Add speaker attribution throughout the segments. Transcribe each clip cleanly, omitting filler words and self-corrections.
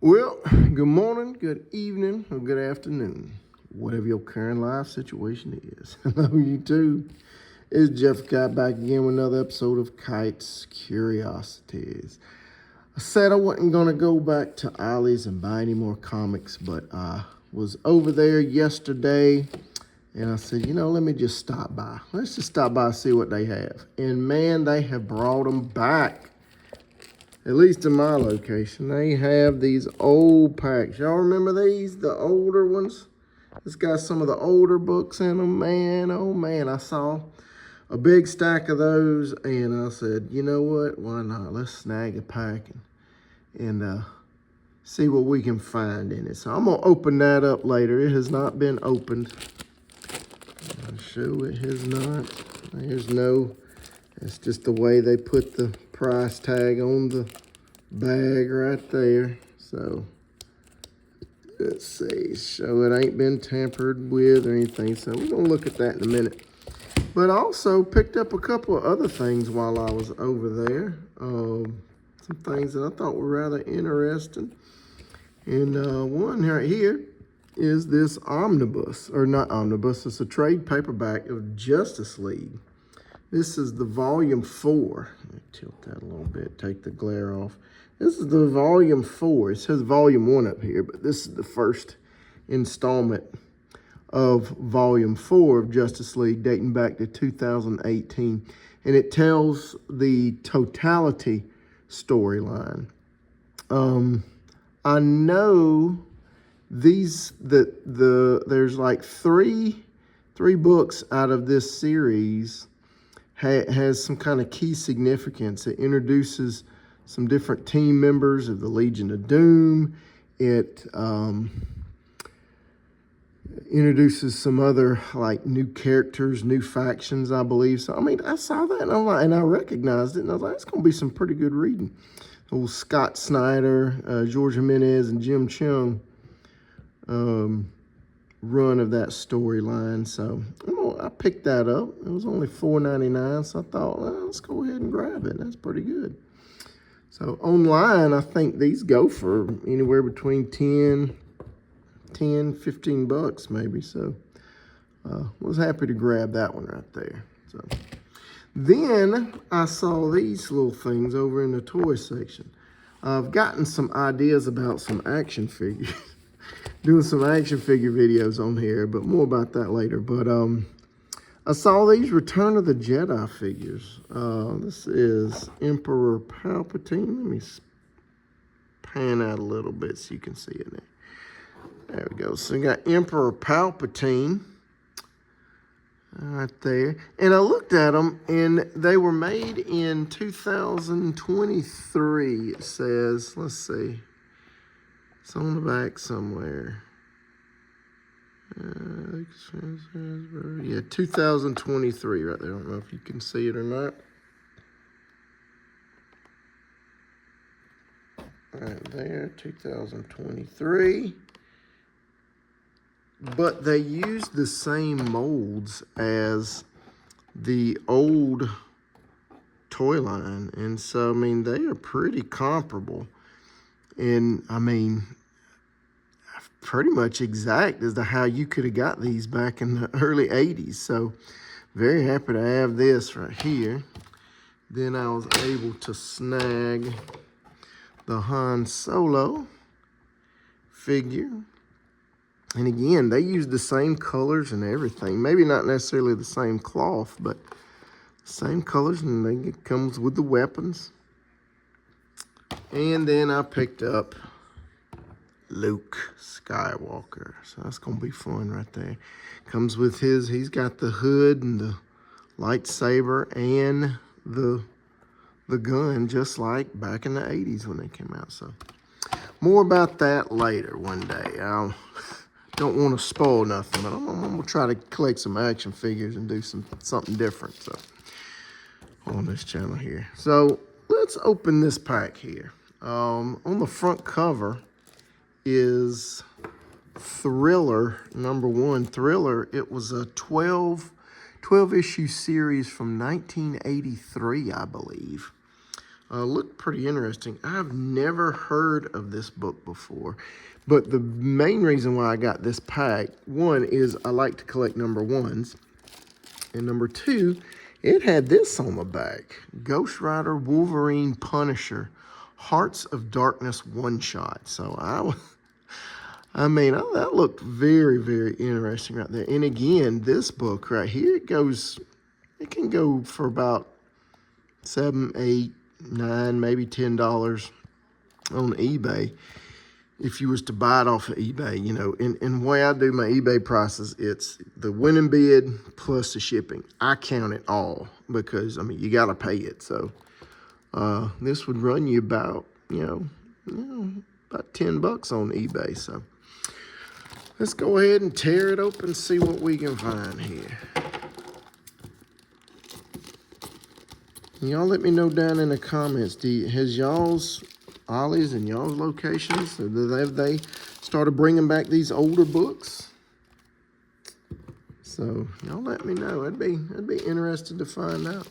Speaker 1: Well, good morning, good evening, or good afternoon, whatever your current life situation is. Hello, YouTube. It's Jeff Kite back again with another episode of Kite's Curiosities. I said I wasn't going to go back to Ollie's and buy any more comics, but I was over there yesterday, and I said, let me just stop by. Let's just stop by and see what they have. And man, they have brought them back. At least in my location, they have these old packs. Y'all remember these, the older ones? It's got some of the older books in them. Man, oh man, I saw a big stack of those, and I said, you know what? Why not? Let's snag a pack and see what we can find in it. So I'm gonna open that up later. It has not been opened. I'll show it has not. There's no. It's just the way they put the price tag on the bag right there. So let's see. So it ain't been tampered with or anything. So we're gonna look at that in a minute. But I also picked up a couple of other things while I was over there. Some things that I thought were rather interesting. And one right here is this omnibus, or not omnibus, it's a trade paperback of Justice League. This is the volume 4. Let me tilt that a little bit, take the glare off. This is the volume 4. It says volume 1 up here, but this is the first installment of volume 4 of Justice League dating back to 2018. And it tells the totality storyline. I know there's like three books out of this series has some kind of key significance. It introduces some different team members of the Legion of Doom. It introduces some other like new characters, new factions, I believe. So I mean, I saw that and I recognized it, and I was like, it's gonna be some pretty good reading. Old Scott Snyder, George Jimenez, and Jim Cheung run of that storyline. So I picked that up. It was only $4.99, so I thought, well, let's go ahead and grab it. That's pretty good. So online, I think these go for anywhere between 10, 15 bucks maybe. So was happy to grab that one right there. So then I saw these little things over in the toy section. I've gotten some ideas about some action figures. Doing some action figure videos on here, but more about that later. But I saw these Return of the Jedi figures. This is Emperor Palpatine. Let me pan out a little bit so you can see it there. There we go. So we got Emperor Palpatine right there. And I looked at them, and they were made in 2023, it says. Let's see. It's on the back somewhere. Yeah, 2023 right there. I don't know if you can see it or not. Right there, 2023. But they used the same molds as the old toy line. And so, I mean, they are pretty comparable. And, I mean, pretty much exact as to how you could have got these back in the early 80s. So very happy to have this right here. Then I was able to snag the Han Solo figure. And again, they use the same colors and everything. Maybe not necessarily the same cloth, but same colors, and it comes with the weapons. And then I picked up Luke Skywalker. So that's going to be fun right there. Comes with he's got the hood and the lightsaber and the gun, just like back in the 80s when they came out. So more about that later one day. I don't want to spoil nothing, but I'm going to try to collect some action figures and do something different so on this channel here. So let's open this pack here. On the front cover is Thriller #1. Thriller, it was a 12 issue series from 1983, I believe. Looked pretty interesting. I've never heard of this book before, but the main reason why I got this pack, one, is I like to collect number ones, and number two, it had this on the back: Ghost Rider, Wolverine, Punisher, Hearts of Darkness one-shot. So that looked very, very interesting right there. And again, this book right here, it can go for about $7, $8, $9, maybe $10 on eBay. If you was to buy it off of eBay, you know, and the way I do my eBay prices, it's the winning bid plus the shipping. I count it all because, I mean, you got to pay it. So this would run you about, about $10 on eBay. So let's go ahead and tear it open and see what we can find here. Y'all let me know down in the comments, has y'all's Ollie's and y'all's locations, have they started bringing back these older books? So y'all let me know. I'd be interested to find out.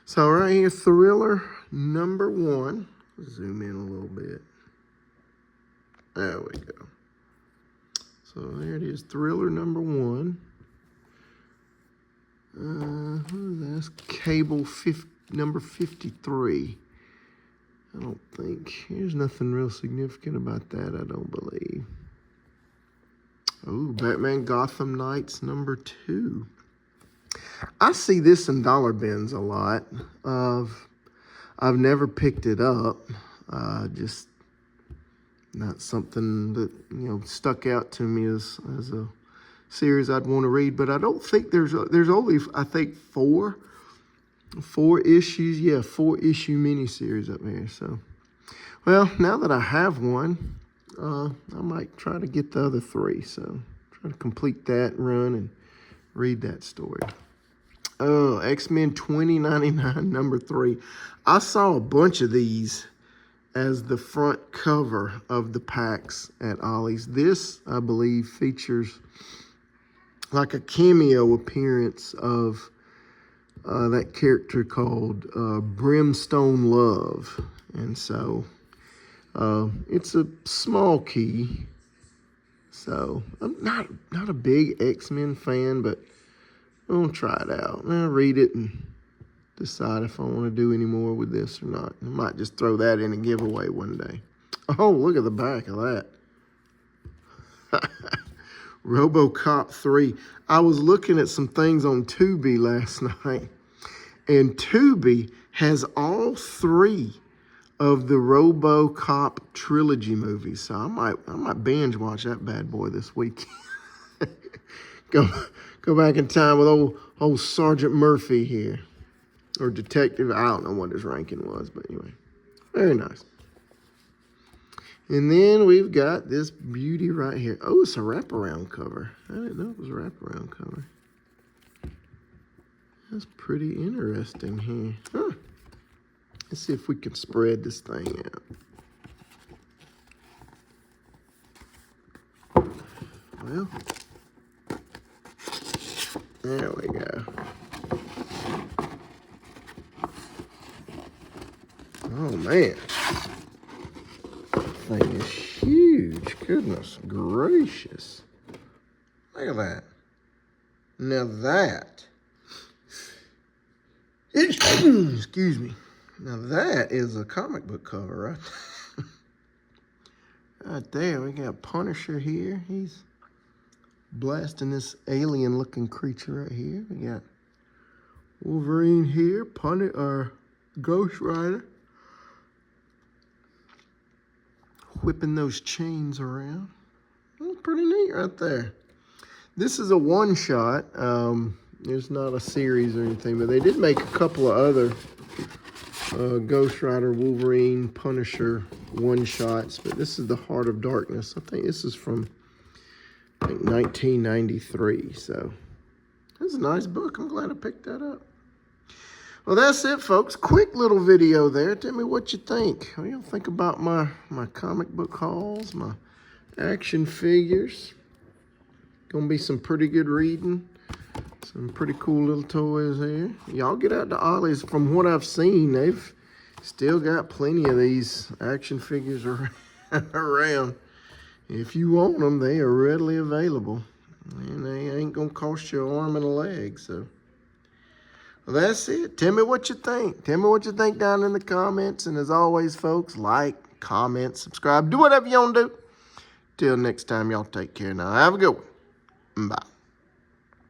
Speaker 1: So right here, Thriller number 1. Zoom in a little bit. There we go. So there it is, Thriller number 1. That's Cable number 53. I don't think there's nothing real significant about that, I don't believe. Oh, Batman Gotham Knights number 2. I see this in dollar bins a lot. I've never picked it up. Just not something that, stuck out to me as a series I'd want to read. But I don't think there's only, I think, four issues. Yeah, 4-issue miniseries up here. So, well, now that I have one, I might try to get the other 3. So, try to complete that run and read that story. Oh, X-Men 2099 number 3. I saw a bunch of these as the front cover of the packs at Ollie's. This, I believe, features like a cameo appearance of that character called Brimstone Love. And so it's a small key. So I'm not a big X-Men fan, but I'm going to try it out. I'll read it and decide if I want to do any more with this or not. I might just throw that in a giveaway one day. Oh, look at the back of that. RoboCop 3. I was looking at some things on Tubi last night, and Tubi has all 3 of the RoboCop trilogy movies. So I might binge watch that bad boy this week. Go back in time with old Sergeant Murphy here. Or Detective, I don't know what his ranking was, but anyway. Very nice. And then we've got this beauty right here. Oh, it's a wraparound cover. I didn't know it was a wraparound cover. That's pretty interesting here. Huh. Let's see if we can spread this thing out. Well, there we go. Oh, man. That thing is huge. Goodness gracious. Look at that. Now that, excuse me. Now that is a comic book cover, right? Right there, we got Punisher here. He's blasting this alien-looking creature right here. We got Wolverine here, Ghost Rider, whipping those chains around. Oh, pretty neat right there. This is a one-shot. There's not a series or anything, but they did make a couple of other Ghost Rider, Wolverine, Punisher one-shots, but this is the Heart of Darkness. I think this is from 1993, so that's a nice book. I'm glad I picked that up. Well, that's it, folks. Quick little video there. Tell me what you think. What do you think about my comic book hauls, my action figures? Gonna be some pretty good reading. Some pretty cool little toys here. Y'all get out to Ollie's. From what I've seen, they've Still got plenty of these action figures around. If you want them, they are readily available. And they ain't going to cost you an arm and a leg. So, well, that's it. Tell me what you think. Tell me what you think down in the comments. And as always, folks, like, comment, subscribe. Do whatever you want to do. Till next time, y'all take care now. Have a good one. Bye.